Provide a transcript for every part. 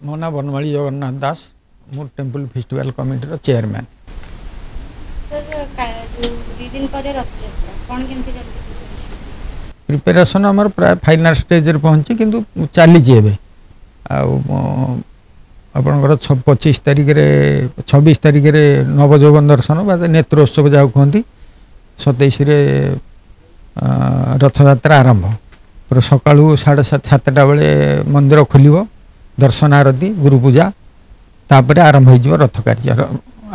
मो ना बनमाली जगन्नाथ दास मु temple festival committee chairman. Preparation आमर प्राय फाइनल स्टेज रे पहुंची किंतु चली आपणकर 25 तारिख रे 26 तारिख रे नवजौवन दर्शन बा नेत्रोत्सव जाऊ कहती 27 रे रथयात्रा आरंभ पूरा सका 7:30 बेले मंदिर खोल दर्शन आरती गुरु पूजा तापर आरंभ हो रथ कार्य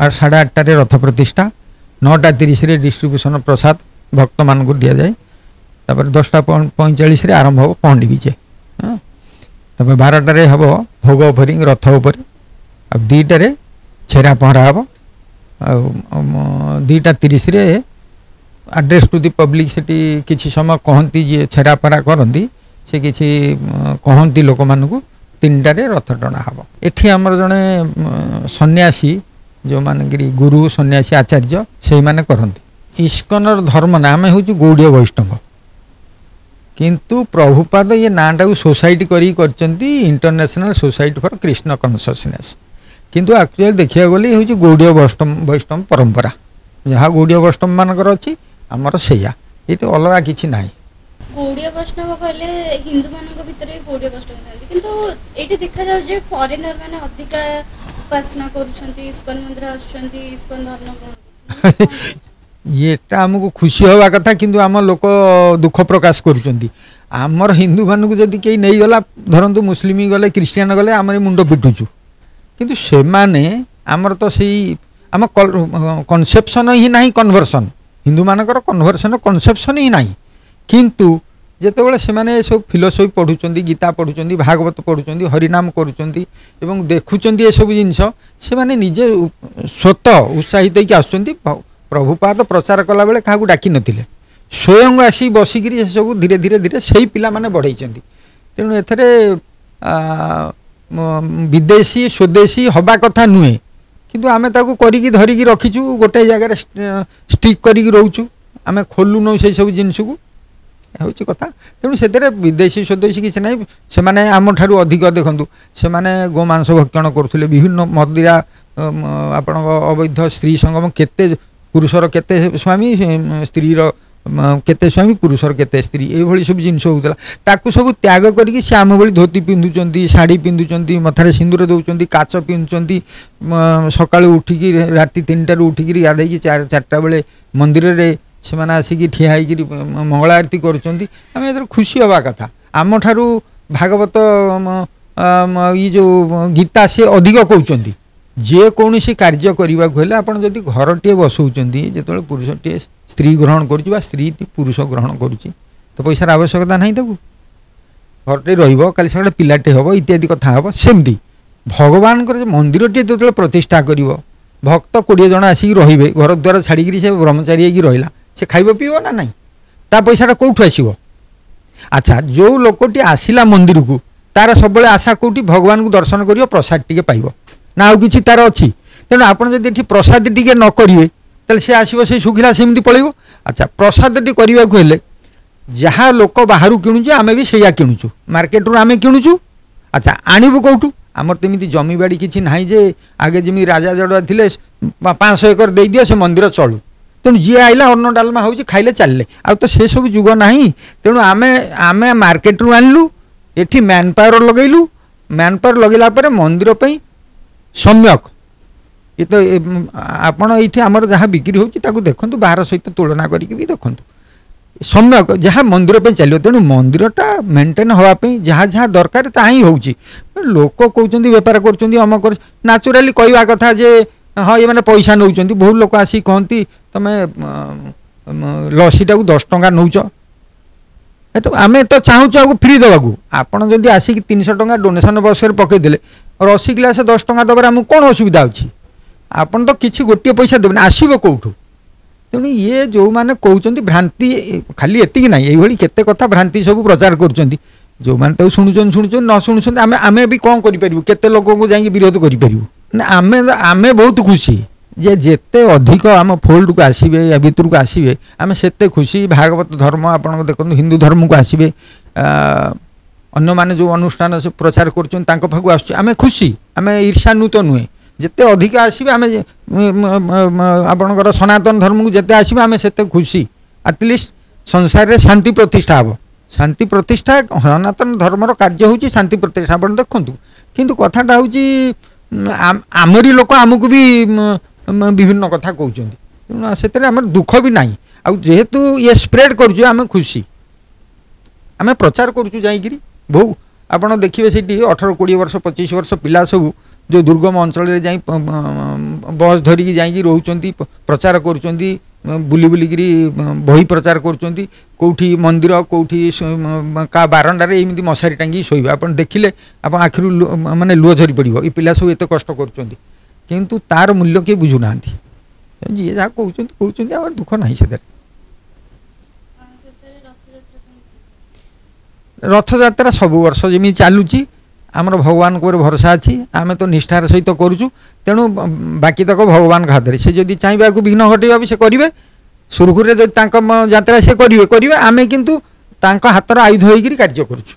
8:30 रथ प्रतिष्ठा 9:30 डिस्ट्रीब्यूशन प्रसाद भक्त मान को दि जाए तापर 10:45 आरंभ हो पहंडी विजे तापर 12टारे हम भोग ऑफरिंग रथ उपर 2टारे छेरा पहरा हम 2:30 एड्रेस टू दी पब्लिक सेठी किछि समय कहती जे छेरा पहरा करती से किछि कहती लोक मानू 3टारे रथ टणा हम एठी आमर जड़े सन्यासी जो मानगिरी गुरु सन्यासी आचार्य से माने करती इस्कनर धर्म नाम हूँ गौड़ीय वैष्णव किंतु प्रभुपाद ये नाटा को सोसाइटी करचंती international society for Krishna consciousness किंतु एक्चुअली देखिया गले हूँ गौड़ीय वैष्णव परंपरा जहाँ गौड़ीय वैष्णव मानकर अच्छी आमर सैया ये तो अलग किसी ना गौड़ीय वैष्णव कहले हिंदू मान भीतर गौड़ीय वैष्णव था किंतु ये देखा जाऊ जे फॉरेनर माने अधिका उपासना करूछंती इस्कन मंदिर आछंती इस्कन धर्म ये आमको खुशी हवा कथा किंतु आम लोक दुख प्रकाश करुँच आमर हिंदू मान को जदि कहीं नहीं गला धरतु मुस्लिम गले क्रिश्चियन गले आम मुंड पिटुचु किंतु से माने आमर तो सही आम कनसेप्शन ही ना कन्वर्सन हिंदू मानकर कन्वर्सन कनसेप्शन ही ना किंतु जितेबाला से सब फिलोसफी पढ़ुं गीता पढ़ुं भागवत पढ़ुं हरिनाम करुँच देखुं ये सब जिनस से निजे स्वतः उत्साहित होकर प्रभुपाद प्रचार कला बेले क्या डाक नथिले स्वयं आसी बसिक सब धीरे धीरे धीरे से पिला माने बढ़ाई तेणु एथरे विदेशी स्वदेशी हवा कथा नुहे किंतु आमे ताकू करिकी धरिकी रखीचु गोटे जगह स्टिक करिकी रोचु आमे खोलु न से सब जिनस को हूँ कथा तेणु से विदेशी स्वदेशी किसी ना से आम ठारू अधिक देखूँ से गोमांस भक्षण करुले विभिन्न मदिरा आपण अवैध स्त्री संगम केते पुरुषर केते स्वामी स्त्री केते स्वामी पुरुषर केते स्त्री ये सब जिनस होता ताकू सब त्याग करके सी आम भाई धोती पिंधुंट शाढ़ी पिंधुंट मथार सिंदूर दौरान काच पिंधुंट सका उठिकी राति 3टार उठिकी गाधे 4टा बेले मंदिर में से आसिकी ठिया मंगला आरती करें खुशी हवा कथा आम ठारू भागवत ये जो गीता से अधिक कहते जे कौन सी कार्य करने को हेल्ले आपड़ जदि घर टे बसौंट जो पुरुष टे स्त्री ग्रहण कर स्त्री पुरुष ग्रहण करुच्ची तो पैसार आवश्यकता ना ताकू घर टे रही सका पिलाटे हम इत्यादि कथा हम सेमती भगवान मंदिर टे जो प्रतिष्ठा कर भक्त 20 जन आसिक रे घर द्वार छाड़ी से ब्रह्मचारी रहा से खाइब पीब ना ना ता पैसाटा कौटू आसो अच्छा जो लोकटी आसला मंदिर को तार सब आशा कौटी भगवान को दर्शन कर प्रसाद टी पाइब ना आउ कि तार अच्छी तेणु आपड़ जब प्रसाद टी न करेंगे तो सी आसो से शुखिला सेमती पलैब अच्छा प्रसाद टी करने को हेल्ले जहाँ लोक बाहर किणुचे आम भी सैया किणुचु मार्केट रू आम किणुचु अच्छा आणबू कौटू आमर तमी जमी बाड़ी किसी ना जे आगे जमी राजा जड़ुआ थे 500 एकर दे दियो से मंदिर चलू तेणु जी आइला अन्न डालमा हो खाइले चलले आ तो से सब जुग ना तेणु आमे मार्केट रू आणलु एठी मैन पावर लगेलु मैन पावर लगेला मंदिर पे सम्यक ये तो आपण ये आमर जहाँ बिक्री हो देखु बाहर सहित तुलना करके भी देखु सम्यक जहाँ मंदिर पे चलो तेणु मंदिरटा मेंटेन हाँपाई जहाँ जहाँ दरकार ता ही हो लोक कहते बेपार करमक नाचुराली कहवा कथा जे हाँ ये मैंने पैसा नौ बहुत लोक आसी कहती तुम लसीटा को 10 टंका नौच आम तो चाहूँ आपको फ्री देवाक आपड़ जब आसिक 300 टंका डोनेशन बक्स पकईदे रसी ग्लास 10 टंका दबार आमको कौन असुविधा अच्छी आपन तो किसी गोटे पैसा देवें आसब कौटू तेणु ये जो मैंने कहते भ्रांति खाली एति ना ये केते कथा भ्रांति सब प्रचार कर जो मैंने शुणुन शुणुन न शुणुं आम भी कौन करते लोक को जाकि विरोध करें आमे बहुत खुशी जे जेते अधिक आम फोल्ड को आसबे या भितर को आसबे आम सेते खुशी भागवत धर्म आप देखो हिंदू धर्म को आसबे अन्य माने जो अनुष्ठान से प्रचार करछन तांको पाखु आसु आमे खुशी आमे ईर्ष्यान्वित नुहे जेते अधिक आसीबे आमे आपणकर सनातन धर्म को जेते आसीबे आमे सेते खुशी एटलिस्ट संसार रे शांति प्रतिष्ठा हबो शांति प्रतिष्ठा सनातन धर्मर कार्य होची शांति प्रतिष्ठा आपण देखंतु किंतु कथाटा होची आमरी लोक आमको भी विभिन्न कथा कहउछन्ती सेते हमर दुख भी नाही आ जेहेतु ये स्प्रेड करछु आमे खुशी आमे प्रचार करछु जाईगिरी बहु आपण देखिबे सेठी 18-20 वर्ष 25 वर्ष पिला सब जो दुर्गम अंचल रे जाई बस धरिकी जाई रोचंती प्रचार करूचंती बुली बुलिकी बही प्रचार करूचंती कोठी मंदिर कोठी का बारंडा रे एमिति मशारी टांगी सोइबा आपण देखिले आपण आखिरु माने लुह झरी पड़िबो ई पिला सब एते कष्ट करूचंती किंतु तार मूल्य के बुझु नांती जी जा कहउचंती आ दुख नाही से रथ यात्रा सब वर्ष जमी चलुची आमर भगवान को भरोसा अच्छी आम तो निष्ठार सहित करुचु तेणु बाकी तक भगवान हाथ से जदि चाहिए विघ्न घटेगा भी से करेंगे सुरखुरी यात्रा से करेंगे आम किंतु हाथर आयुध होकर कार्य करुचु।